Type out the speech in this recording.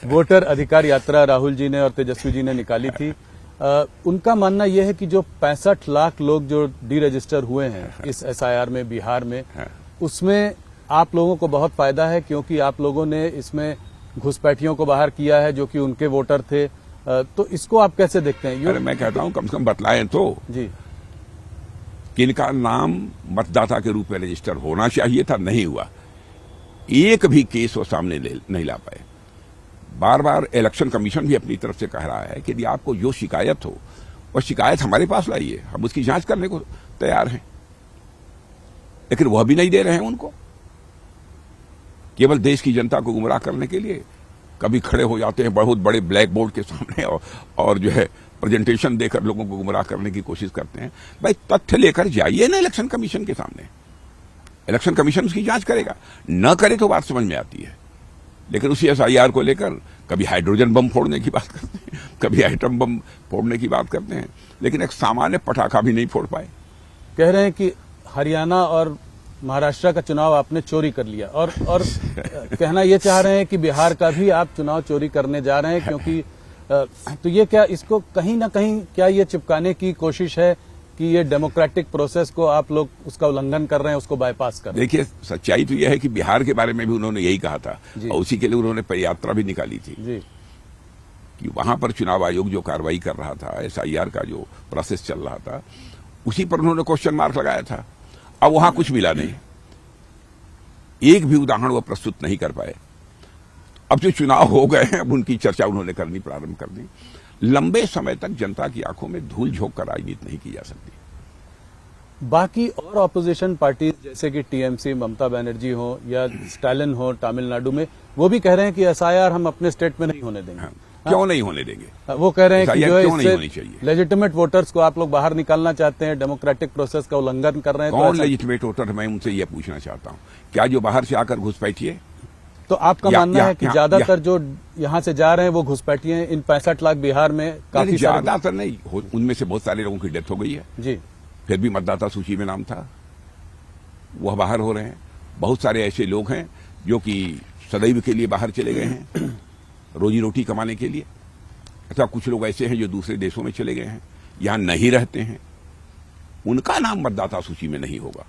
Voter अधिकार यात्रा राहुल जी ने और तेजस्वी जी ने निकाली थी। उनका मानना यह है कि जो 65 लाख लोग जो डी रजिस्टर हुए हैं इस एसआईआर में बिहार में, उसमें आप लोगों को बहुत फायदा है क्योंकि आप लोगों ने इसमें घुसपैठियों को बाहर किया है जो कि उनके वोटर थे। तो इसको आप कैसे देखते हैं? अरे मैं कहता हूं कम से कम बतलाएं तो जी, किनका नाम मतदाता के रूप में रजिस्टर होना चाहिए था, नहीं हुआ। एक भी केस वो सामने नहीं ला पाए। बार बार इलेक्शन कमीशन भी अपनी तरफ से कह रहा है कि यदि आपको जो शिकायत हो वह शिकायत हमारे पास लाइए, हम उसकी जांच करने को तैयार हैं। लेकिन वह भी नहीं दे रहे हैं उनको। केवल देश की जनता को गुमराह करने के लिए कभी खड़े हो जाते हैं बहुत बड़े ब्लैक बोर्ड के सामने और जो है प्रेजेंटेशन देकर लोगों को गुमराह करने की कोशिश करते हैं। भाई तथ्य लेकर जाइए ना इलेक्शन कमीशन के सामने, इलेक्शन कमीशन उसकी जांच करेगा। न करे तो बात समझ में आती है, लेकिन उसी एसआईआर को लेकर कभी हाइड्रोजन बम फोड़ने की बात करते हैं, कभी आइटम बम फोड़ने की बात करते हैं, लेकिन एक सामान्य पटाखा भी नहीं फोड़ पाए। कह रहे हैं कि हरियाणा और महाराष्ट्र का चुनाव आपने चोरी कर लिया और कहना ये चाह रहे हैं कि बिहार का भी आप चुनाव चोरी करने जा रहे हैं, क्योंकि तो ये क्या, इसको कहीं ना कहीं क्या ये चिपकाने की कोशिश है कि ये डेमोक्रेटिक प्रोसेस को आप लोग उसका उल्लंघन कर रहे हैं, उसको बाईपास कर रहे हैं? देखिए, सच्चाई तो यह है कि बिहार के बारे में भी उन्होंने यही कहा था और उसी के लिए उन्होंने पदयात्रा भी निकाली थी जी, कि वहां पर चुनाव आयोग जो कार्रवाई कर रहा था, एसआईआर का जो प्रोसेस चल रहा था, उसी पर उन्होंने क्वेश्चन मार्क लगाया था। अब वहां कुछ मिला नहीं, एक भी उदाहरण वो प्रस्तुत नहीं कर पाए। अब जो चुनाव हो गए हैं, अब उनकी चर्चा उन्होंने करनी प्रारंभ कर दी। लंबे समय तक जनता की आंखों में धूल झोंक कर राजनीति नहीं की जा सकती। बाकी और ऑपोजिशन पार्टी जैसे कि टीएमसी, ममता बनर्जी हो या स्टालिन हो तमिलनाडु में, वो भी कह रहे हैं कि एसआईआर हम अपने स्टेट में नहीं होने देंगे। क्यों नहीं होने देंगे? वो कह रहे हैं कि जो है इससे लेजिटिमेट वोटर्स को आप लोग बाहर निकालना चाहते हैं, डेमोक्रेटिक प्रोसेस का उल्लंघन कर रहे हैं। कौन लेजिटिमेट वोटर? मैं उनसे यह पूछना चाहता हूं, क्या जो बाहर से आकर घुसपैठिए? तो आपका मानना है कि ज्यादातर जो यहाँ से जा रहे हैं वो घुसपैठिए हैं? इन 65 लाख बिहार में काफी ज्यादातर नहीं, उनमें से बहुत सारे लोगों की डेथ हो गई है जी, फिर भी मतदाता सूची में नाम था, वह बाहर हो रहे हैं। बहुत सारे ऐसे लोग हैं जो कि सदैव के लिए बाहर चले गए हैं रोजी रोटी कमाने के लिए, अथवा कुछ लोग ऐसे हैं जो दूसरे देशों में चले गए हैं, यहां नहीं रहते हैं, उनका नाम मतदाता सूची में नहीं होगा।